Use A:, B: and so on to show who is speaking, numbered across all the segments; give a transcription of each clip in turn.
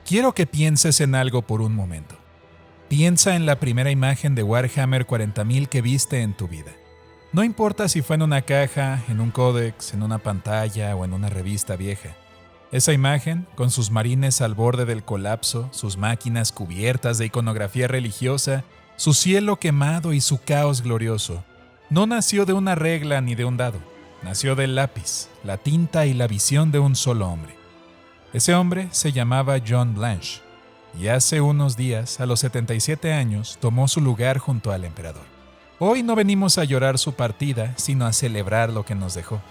A: Quiero que pienses en algo por un momento. Piensa en la primera imagen de Warhammer 40.000 que viste en tu vida. No importa si fue en una caja, en un códex, en una pantalla o en una revista vieja. Esa imagen, con sus marines al borde del colapso, sus máquinas cubiertas de iconografía religiosa, su cielo quemado y su caos glorioso, no nació de una regla ni de un dado. Nació del lápiz, la tinta y la visión de un solo hombre. Ese hombre se llamaba John Blanche, y hace unos días, a los 77 años, tomó su lugar junto al emperador. Hoy no venimos a llorar su partida, sino a celebrar lo que nos dejó.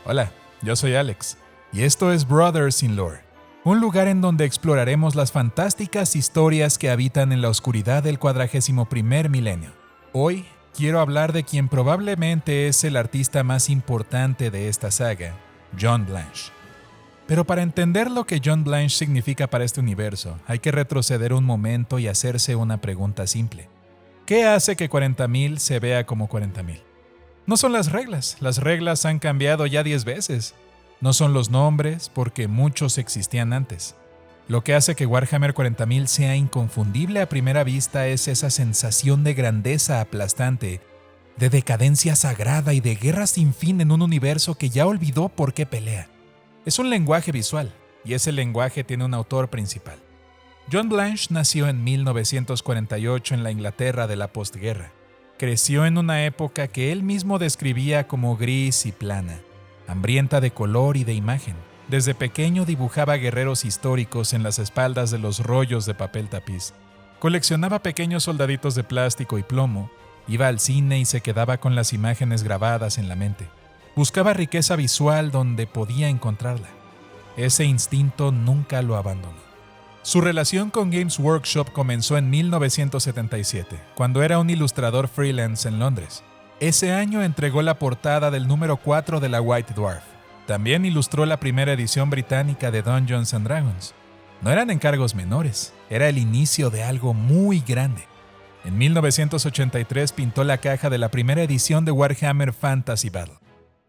A: Hola, yo soy Alex, y esto es Brothers in Lore, un lugar en donde exploraremos las fantásticas historias que habitan en la oscuridad del 41º milenio. Hoy quiero hablar de quien probablemente es el artista más importante de esta saga, John Blanche. Pero para entender lo que John Blanche significa para este universo, hay que retroceder un momento y hacerse una pregunta simple. ¿Qué hace que 40.000 se vea como 40.000? No son las reglas han cambiado ya 10 veces. No son los nombres, porque muchos existían antes. Lo que hace que Warhammer 40.000 sea inconfundible a primera vista es esa sensación de grandeza aplastante, de decadencia sagrada y de guerra sin fin en un universo que ya olvidó por qué pelea. Es un lenguaje visual, y ese lenguaje tiene un autor principal. John Blanche nació en 1948 en la Inglaterra de la postguerra. Creció en una época que él mismo describía como gris y plana, hambrienta de color y de imagen. Desde pequeño dibujaba guerreros históricos en las espaldas de los rollos de papel tapiz. Coleccionaba pequeños soldaditos de plástico y plomo, iba al cine y se quedaba con las imágenes grabadas en la mente. Buscaba riqueza visual donde podía encontrarla. Ese instinto nunca lo abandonó. Su relación con Games Workshop comenzó en 1977, cuando era un ilustrador freelance en Londres. Ese año entregó la portada del número 4 de la White Dwarf. También ilustró la primera edición británica de Dungeons & Dragons. No eran encargos menores, era el inicio de algo muy grande. En 1983 pintó la caja de la primera edición de Warhammer Fantasy Battle.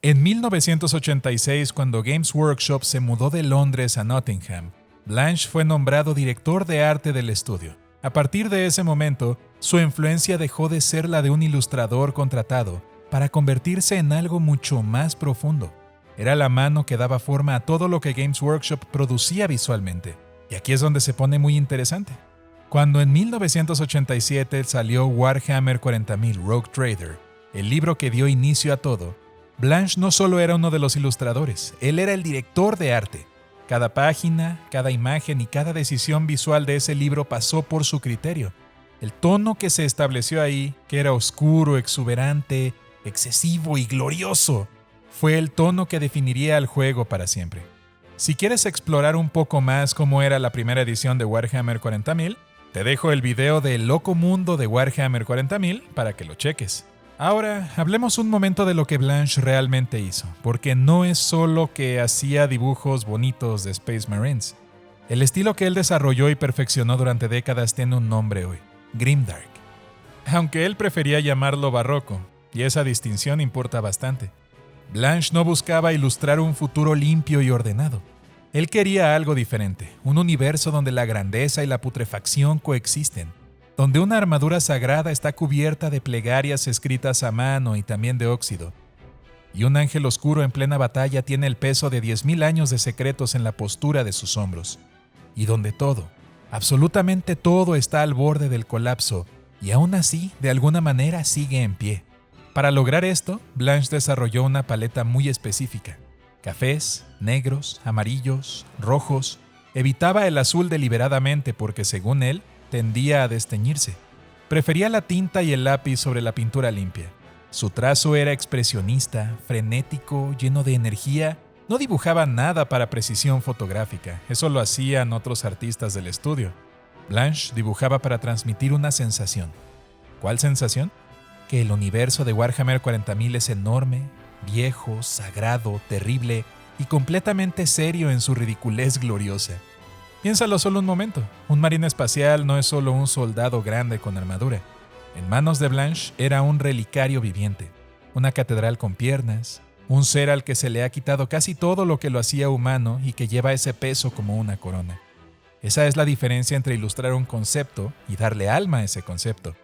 A: En 1986, cuando Games Workshop se mudó de Londres a Nottingham, Blanche fue nombrado director de arte del estudio. A partir de ese momento, su influencia dejó de ser la de un ilustrador contratado para convertirse en algo mucho más profundo. Era la mano que daba forma a todo lo que Games Workshop producía visualmente. Y aquí es donde se pone muy interesante. Cuando en 1987 salió Warhammer 40.000 Rogue Trader, el libro que dio inicio a todo, Blanche no solo era uno de los ilustradores, él era el director de arte. Cada página, cada imagen y cada decisión visual de ese libro pasó por su criterio. El tono que se estableció ahí, que era oscuro, exuberante, excesivo y glorioso, fue el tono que definiría al juego para siempre. Si quieres explorar un poco más cómo era la primera edición de Warhammer 40.000, te dejo el video de El Loco Mundo de Warhammer 40.000 para que lo cheques. Ahora, hablemos un momento de lo que Blanche realmente hizo, porque no es solo que hacía dibujos bonitos de Space Marines. El estilo que él desarrolló y perfeccionó durante décadas tiene un nombre hoy, Grimdark. Aunque él prefería llamarlo barroco, y esa distinción importa bastante. Blanche no buscaba ilustrar un futuro limpio y ordenado. Él quería algo diferente, un universo donde la grandeza y la putrefacción coexisten, donde una armadura sagrada está cubierta de plegarias escritas a mano y también de óxido, y un ángel oscuro en plena batalla tiene el peso de 10.000 años de secretos en la postura de sus hombros, y donde todo, absolutamente todo está al borde del colapso, y aún así, de alguna manera, sigue en pie. Para lograr esto, Blanche desarrolló una paleta muy específica. Cafés, negros, amarillos, rojos. Evitaba el azul deliberadamente porque, según él, tendía a desteñirse. Prefería la tinta y el lápiz sobre la pintura limpia. Su trazo era expresionista, frenético, lleno de energía. No dibujaba nada para precisión fotográfica, eso lo hacían otros artistas del estudio. Blanche dibujaba para transmitir una sensación. ¿Cuál sensación? Que el universo de Warhammer 40.000 es enorme, viejo, sagrado, terrible y completamente serio en su ridiculez gloriosa. Piénsalo solo un momento, un marine espacial no es solo un soldado grande con armadura. En manos de Blanche era un relicario viviente, una catedral con piernas, un ser al que se le ha quitado casi todo lo que lo hacía humano y que lleva ese peso como una corona. Esa es la diferencia entre ilustrar un concepto y darle alma a ese concepto.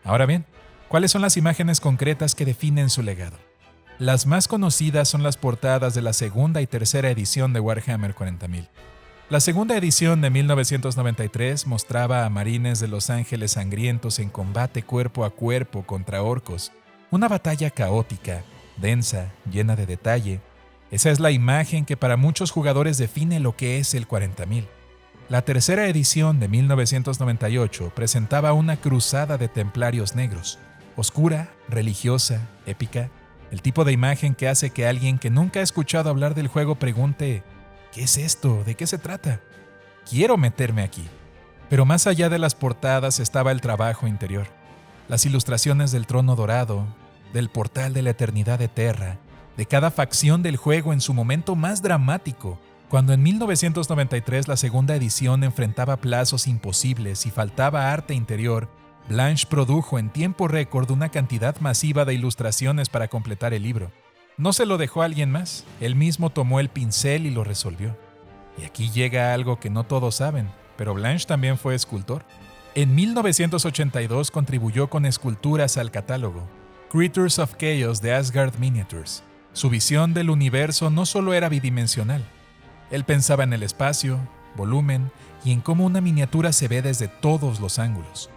A: Ahora bien, ¿cuáles son las imágenes concretas que definen su legado? Las más conocidas son las portadas de la segunda y tercera edición de Warhammer 40.000. La segunda edición de 1993 mostraba a marines de Los Ángeles Sangrientos en combate cuerpo a cuerpo contra orcos. Una batalla caótica, densa, llena de detalle. Esa es la imagen que para muchos jugadores define lo que es el 40.000. La tercera edición de 1998 presentaba una cruzada de templarios negros, oscura, religiosa, épica, el tipo de imagen que hace que alguien que nunca ha escuchado hablar del juego pregunte: ¿qué es esto? ¿De qué se trata? Quiero meterme aquí. Pero más allá de las portadas estaba el trabajo interior, las ilustraciones del trono dorado, del portal de la eternidad de Terra, de cada facción del juego en su momento más dramático. Cuando en 1993 la segunda edición enfrentaba plazos imposibles y faltaba arte interior, Blanche produjo en tiempo récord una cantidad masiva de ilustraciones para completar el libro. No se lo dejó a alguien más, él mismo tomó el pincel y lo resolvió. Y aquí llega algo que no todos saben, pero Blanche también fue escultor. En 1982 contribuyó con esculturas al catálogo Creatures of Chaos de Asgard Miniatures. Su visión del universo no solo era bidimensional. Él pensaba en el espacio, volumen y en cómo una miniatura se ve desde todos los ángulos.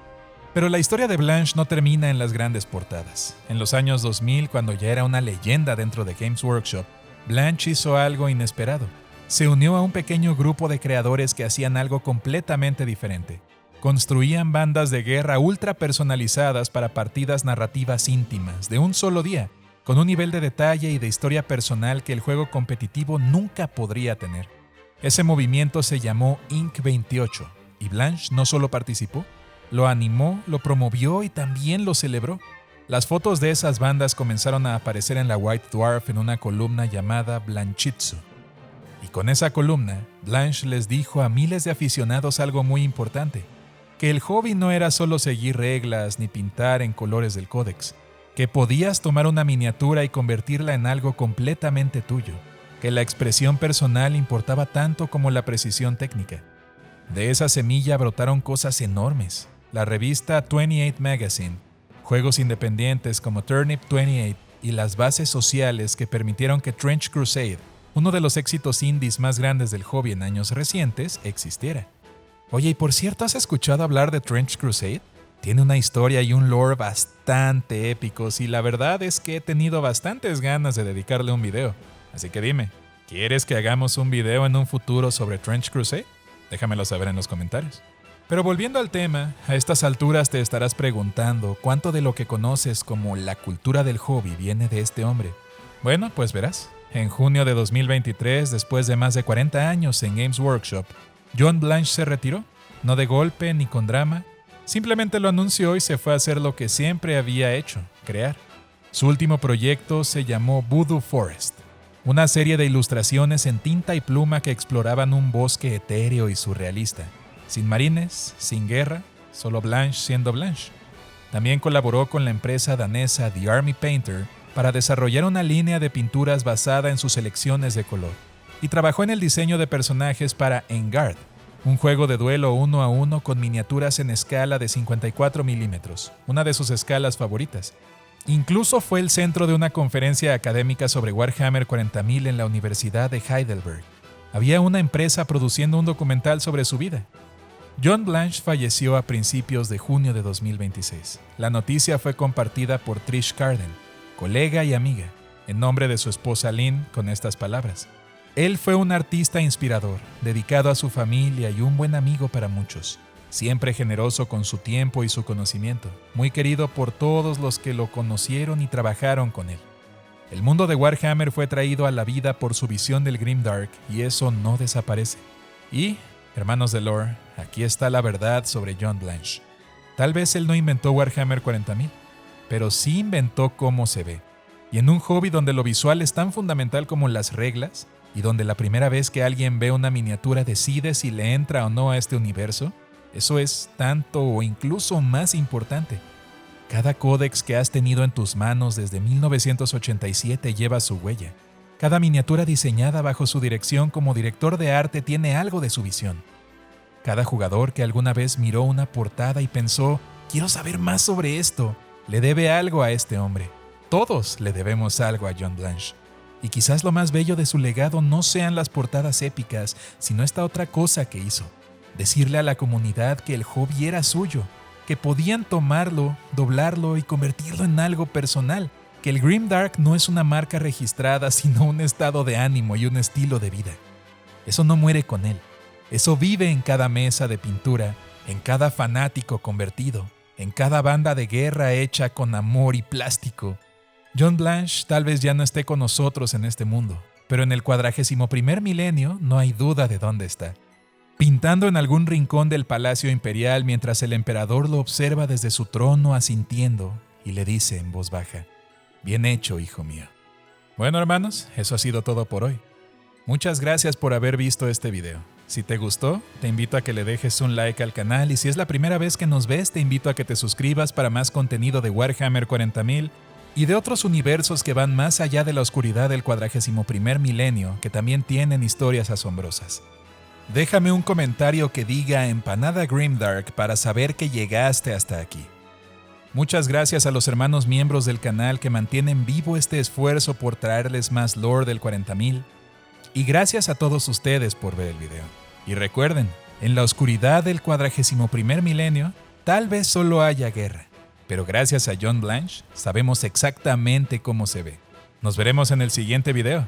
A: Pero la historia de Blanche no termina en las grandes portadas. En los años 2000, cuando ya era una leyenda dentro de Games Workshop, Blanche hizo algo inesperado. Se unió a un pequeño grupo de creadores que hacían algo completamente diferente. Construían bandas de guerra ultra personalizadas para partidas narrativas íntimas, de un solo día, con un nivel de detalle y de historia personal que el juego competitivo nunca podría tener. Ese movimiento se llamó Inc. 28, y Blanche no solo participó, lo animó, lo promovió y también lo celebró. Las fotos de esas bandas comenzaron a aparecer en la White Dwarf en una columna llamada Blanchitsu. Y con esa columna, Blanche les dijo a miles de aficionados algo muy importante, que el hobby no era solo seguir reglas ni pintar en colores del códex, que podías tomar una miniatura y convertirla en algo completamente tuyo, que la expresión personal importaba tanto como la precisión técnica. De esa semilla brotaron cosas enormes. La revista 28 Magazine, juegos independientes como Turnip 28 y las bases sociales que permitieron que Trench Crusade, uno de los éxitos indies más grandes del hobby en años recientes, existiera. Oye, y por cierto, ¿has escuchado hablar de Trench Crusade? Tiene una historia y un lore bastante épicos y la verdad es que he tenido bastantes ganas de dedicarle un video. Así que dime, ¿quieres que hagamos un video en un futuro sobre Trench Crusade? Déjamelo saber en los comentarios. Pero volviendo al tema, a estas alturas te estarás preguntando cuánto de lo que conoces como la cultura del hobby viene de este hombre. Bueno, pues verás. En junio de 2023, después de más de 40 años en Games Workshop, John Blanche se retiró, no de golpe ni con drama. Simplemente lo anunció y se fue a hacer lo que siempre había hecho, crear. Su último proyecto se llamó Voodoo Forest, una serie de ilustraciones en tinta y pluma que exploraban un bosque etéreo y surrealista, sin marines, sin guerra, solo Blanche siendo Blanche. También colaboró con la empresa danesa The Army Painter para desarrollar una línea de pinturas basada en sus selecciones de color, y trabajó en el diseño de personajes para Engard, un juego de duelo 1 a 1 con miniaturas en escala de 54 milímetros, una de sus escalas favoritas. Incluso fue el centro de una conferencia académica sobre Warhammer 40.000 en la Universidad de Heidelberg. Había una empresa produciendo un documental sobre su vida. John Blanche falleció a principios de junio de 2026. La noticia fue compartida por Trish Carden, colega y amiga, en nombre de su esposa Lynn, con estas palabras. Él fue un artista inspirador, dedicado a su familia y un buen amigo para muchos. Siempre generoso con su tiempo y su conocimiento, muy querido por todos los que lo conocieron y trabajaron con él. El mundo de Warhammer fue traído a la vida por su visión del Grimdark y eso no desaparece. Y, hermanos de lore, aquí está la verdad sobre John Blanche. Tal vez él no inventó Warhammer 40.000, pero sí inventó cómo se ve. Y en un hobby donde lo visual es tan fundamental como las reglas, y donde la primera vez que alguien ve una miniatura decide si le entra o no a este universo, eso es tanto o incluso más importante. Cada códex que has tenido en tus manos desde 1987 lleva su huella. Cada miniatura diseñada bajo su dirección como director de arte tiene algo de su visión. Cada jugador que alguna vez miró una portada y pensó, quiero saber más sobre esto, le debe algo a este hombre. Todos le debemos algo a John Blanche. Y quizás lo más bello de su legado no sean las portadas épicas, sino esta otra cosa que hizo. Decirle a la comunidad que el hobby era suyo, que podían tomarlo, doblarlo y convertirlo en algo personal, que el Grimdark no es una marca registrada, sino un estado de ánimo y un estilo de vida. Eso no muere con él. Eso vive en cada mesa de pintura, en cada fanático convertido, en cada banda de guerra hecha con amor y plástico. John Blanche tal vez ya no esté con nosotros en este mundo, pero en el 41º milenio no hay duda de dónde está. Pintando en algún rincón del Palacio Imperial mientras el emperador lo observa desde su trono asintiendo y le dice en voz baja, bien hecho, hijo mío. Bueno, hermanos, eso ha sido todo por hoy. Muchas gracias por haber visto este video. Si te gustó, te invito a que le dejes un like al canal y si es la primera vez que nos ves, te invito a que te suscribas para más contenido de Warhammer 40.000 y de otros universos que van más allá de la oscuridad del 41º milenio, que también tienen historias asombrosas. Déjame un comentario que diga Empanada Grimdark para saber que llegaste hasta aquí. Muchas gracias a los hermanos miembros del canal que mantienen vivo este esfuerzo por traerles más lore del 40.000. Y gracias a todos ustedes por ver el video. Y recuerden, en la oscuridad del 41º milenio, tal vez solo haya guerra. Pero gracias a John Blanche, sabemos exactamente cómo se ve. Nos veremos en el siguiente video.